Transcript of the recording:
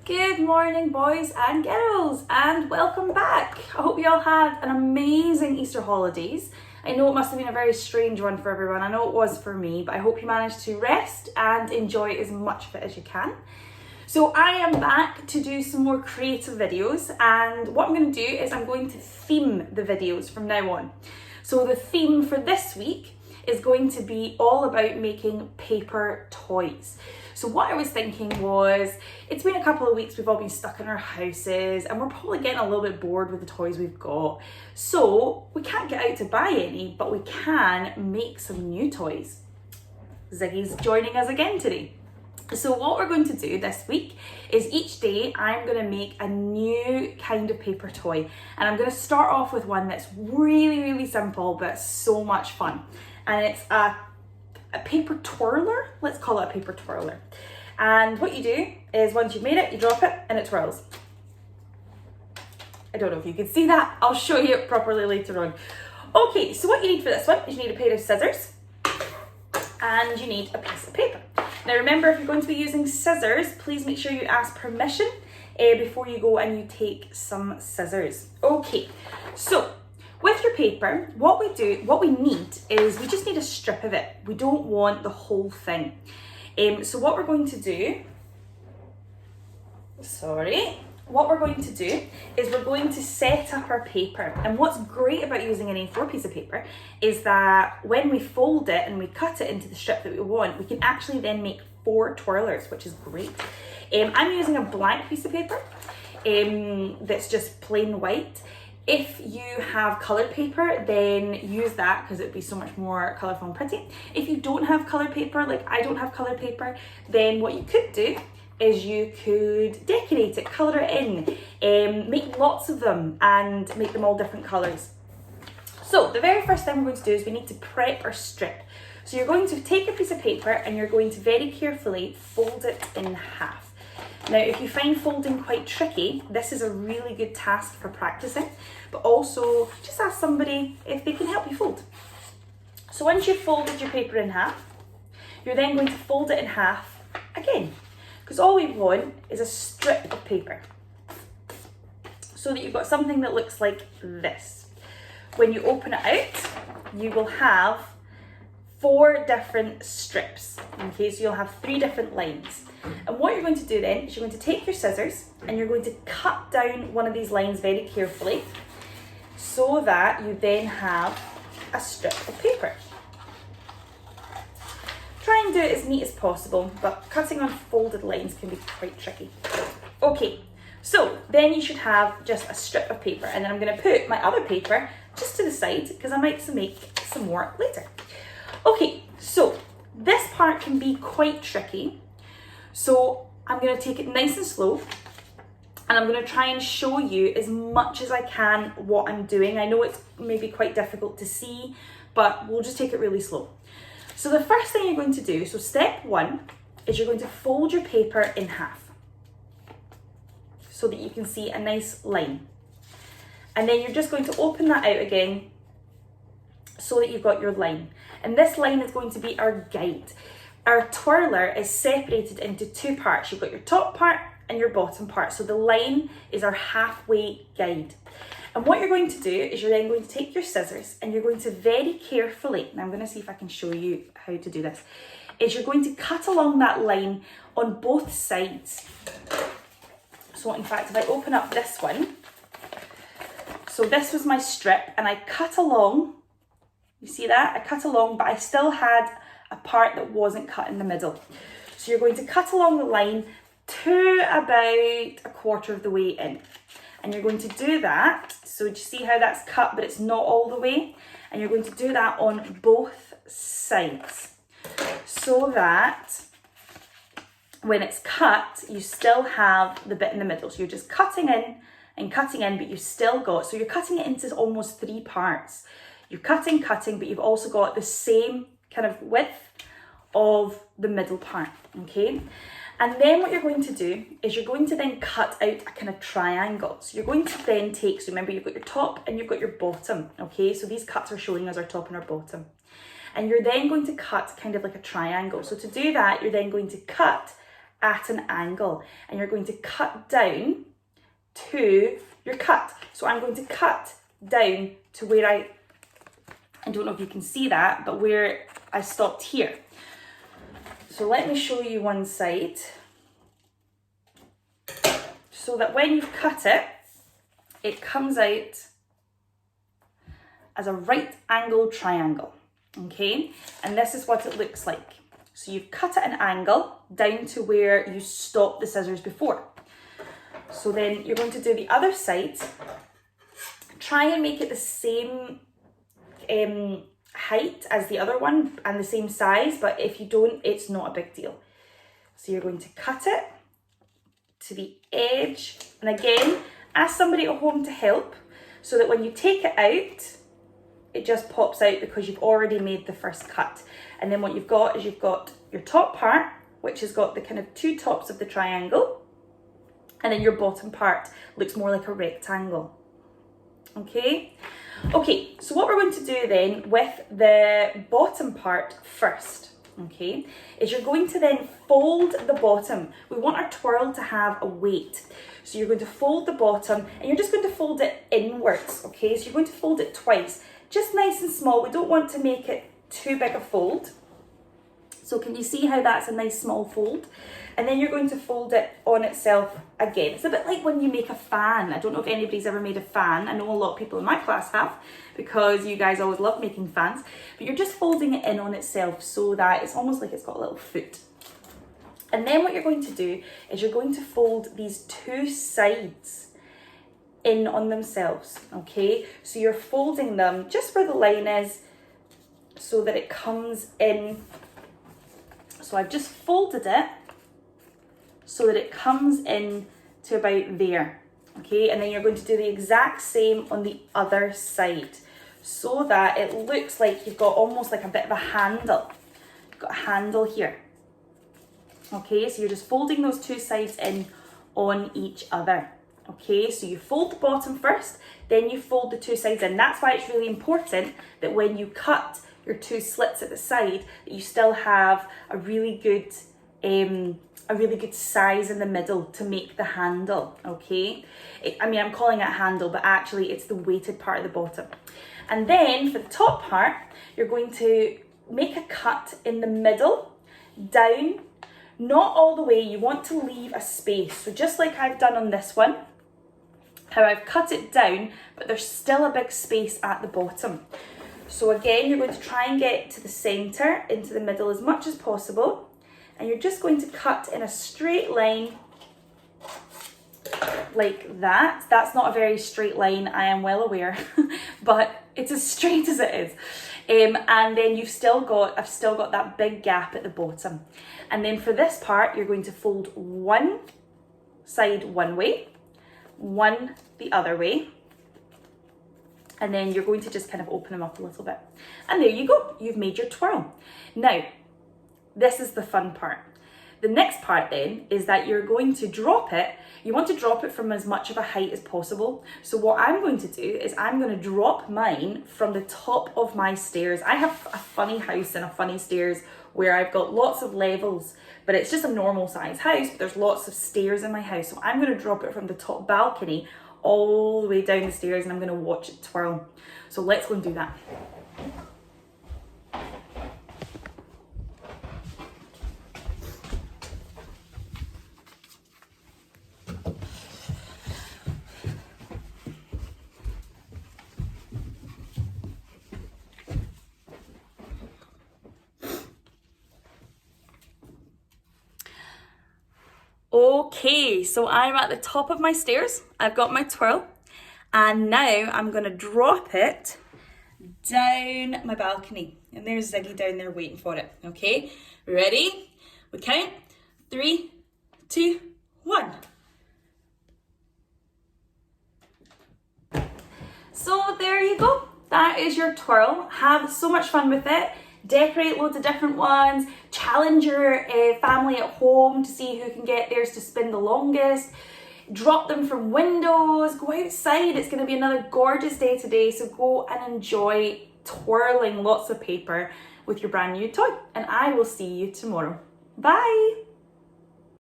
Good morning, boys and girls, and welcome back. I hope you all had an amazing Easter holidays. I know it must have been a very strange one for everyone. I know it was for me, but I hope you managed to rest and enjoy as much of it as you can. So I am back to do some more creative videos, and what I'm going to do is I'm going to theme the videos from now on. So the theme for this week is going to be all about making paper toys. So what I was thinking was, it's been a couple of weeks, we've all been stuck in our houses and we're probably getting a little bit bored with the toys we've got. So we can't get out to buy any, but we can make some new toys. Ziggy's joining us again today. So what we're going to do this week is each day I'm going to make a new kind of paper toy, and I'm going to start off with one that's really simple but so much fun, and it's a paper twirler. Let's call it a paper twirler. And what you do is once you've made it, you drop it and it twirls. I don't know if you can see that. I'll show you it properly later on. Okay, so what you need for this one is you need a pair of scissors and you need a piece of paper. Now remember, if you're going to be using scissors, please make sure you ask permission before you go and you take some scissors. Okay, so with your paper, what we need is we just need a strip of it. We don't want the whole thing. So what we're going to do, what we're going to do is we're going to set up our paper. And what's great about using an A4 piece of paper is that when we fold it and we cut it into the strip that we want, we can actually then make 4 twirlers, which is great. I'm using a blank piece of paper that's just plain white. If you have coloured paper, then use that because it would be so much more colourful and pretty. If you don't have coloured paper, like I don't have coloured paper, then what you could do is you could decorate it, colour it in, make lots of them and make them all different colours. So the very first thing we're going to do is we need to prep our strip. So you're going to take a piece of paper and you're going to very carefully fold it in half. Now, if you find folding quite tricky, this is a really good task for practicing, but also just ask somebody if they can help you fold. So once you've folded your paper in half, you're then going to fold it in half again, because all we want is a strip of paper so that you've got something that looks like this. When you open it out, you will have 4 different strips. Okay, so you'll have 3 different lines. And what you're going to do then is you're going to take your scissors and you're going to cut down one of these lines very carefully so that you then have a strip of paper. Try and do it as neat as possible, but cutting on folded lines can be quite tricky. Okay, so then you should have just a strip of paper, and then I'm going to put my other paper just to the side because I might make some more later. Okay, so this part can be quite tricky. So I'm going to take it nice and slow, and I'm going to try and show you as much as I can what I'm doing. I know it's maybe quite difficult to see, but we'll just take it really slow. So the first thing you're going to do, so step 1, is you're going to fold your paper in half so that you can see a nice line. And then you're just going to open that out again so that you've got your line. And this line is going to be our guide. Our twirler is separated into 2 parts. You've got your top part and your bottom part. So the line is our halfway guide. And what you're going to do is you're then going to take your scissors and you're going to very carefully, and I'm going to see if I can show you how to do this, is you're going to cut along that line on both sides. So in fact, if I open up this one, so this was my strip and I cut along, you see that? I cut along, but I still had a part that wasn't cut in the middle. So you're going to cut along the line to about 1/4 of the way in. And you're going to do that, so you see how that's cut, but it's not all the way. And you're going to do that on both sides so that when it's cut, you still have the bit in the middle. So you're just cutting in and cutting in, but you've still got, so you're cutting it into almost 3 parts. You're cutting, but you've also got the same kind of width of the middle part, okay? And then what you're going to do is you're going to then cut out a kind of triangle. So you're going to then take, so remember you've got your top and you've got your bottom, okay? So these cuts are showing us our top and our bottom. And you're then going to cut kind of like a triangle. So to do that, you're then going to cut at an angle, and you're going to cut down to your cut. So I'm going to cut down to where I don't know if you can see that, but where I stopped here. So let me show you one side, so that when you cut it, it comes out as a right angle triangle, okay? And this is what it looks like. So you've cut at an angle down to where you stopped the scissors before. So then you're going to do the other side. Try and make it the same height as the other one and the same size, but if you don't, it's not a big deal. So you're going to cut it to the edge, and again, ask somebody at home to help so that when you take it out, it just pops out because you've already made the first cut. And then what you've got is you've got your top part, which has got the kind of two tops of the triangle, and then your bottom part looks more like a rectangle. Okay? Okay, so what we're going to do then with the bottom part first, okay, is you're going to then fold the bottom. We want our twirl to have a weight. So you're going to fold the bottom, and you're just going to fold it inwards, okay? So you're going to fold it twice, just nice and small. We don't want to make it too big a fold. So can you see how that's a nice small fold? And then you're going to fold it on itself again. It's a bit like when you make a fan. I don't know if anybody's ever made a fan. I know a lot of people in my class have, because you guys always love making fans. But you're just folding it in on itself so that it's almost like it's got a little foot. And then what you're going to do is you're going to fold these two sides in on themselves, okay? So you're folding them just where the line is so that it comes in. So I've just folded it so that it comes in to about there, okay? And then you're going to do the exact same on the other side so that it looks like you've got almost like a bit of a handle. You've got a handle here, okay? So you're just folding those two sides in on each other, okay? So you fold the bottom first, then you fold the two sides in. That's why it's really important that when you cut your two slits at the side, that you still have a really good size in the middle to make the handle, okay? I'm calling it handle, but actually it's the weighted part of the bottom. And then for the top part, you're going to make a cut in the middle, down, not all the way. You want to leave a space. So just like I've done on this one, how I've cut it down, but there's still a big space at the bottom. So again, you're going to try and get to the center, into the middle as much as possible. And you're just going to cut in a straight line like that. That's not a very straight line, I am well aware, but it's as straight as it is. And then I've still got that big gap at the bottom. And then for this part, you're going to fold one side one way, one the other way. And then you're going to just kind of open them up a little bit. And there you go, you've made your twirl. Now, this is the fun part. The next part then is that you're going to drop it. You want to drop it from as much of a height as possible. So what I'm going to do is I'm going to drop mine from the top of my stairs. I have a funny house and a funny stairs where I've got lots of levels, but it's just a normal size house, but there's lots of stairs in my house. So I'm going to drop it from the top balcony all the way down the stairs, and I'm going to watch it twirl. So let's go and do that. Okay, so I'm at the top of my stairs. I've got my twirl, and now I'm gonna drop it down my balcony. And there's Ziggy down there waiting for it, okay? Ready? We count, 3, 2, 1. So there you go. That is your twirl. Have so much fun with it. Decorate loads of different ones. Challenge your family at home to see who can get theirs to spin the longest. Drop them from windows. Go outside. It's going to be another gorgeous day today. So go and enjoy twirling lots of paper with your brand new toy. And I will see you tomorrow. Bye.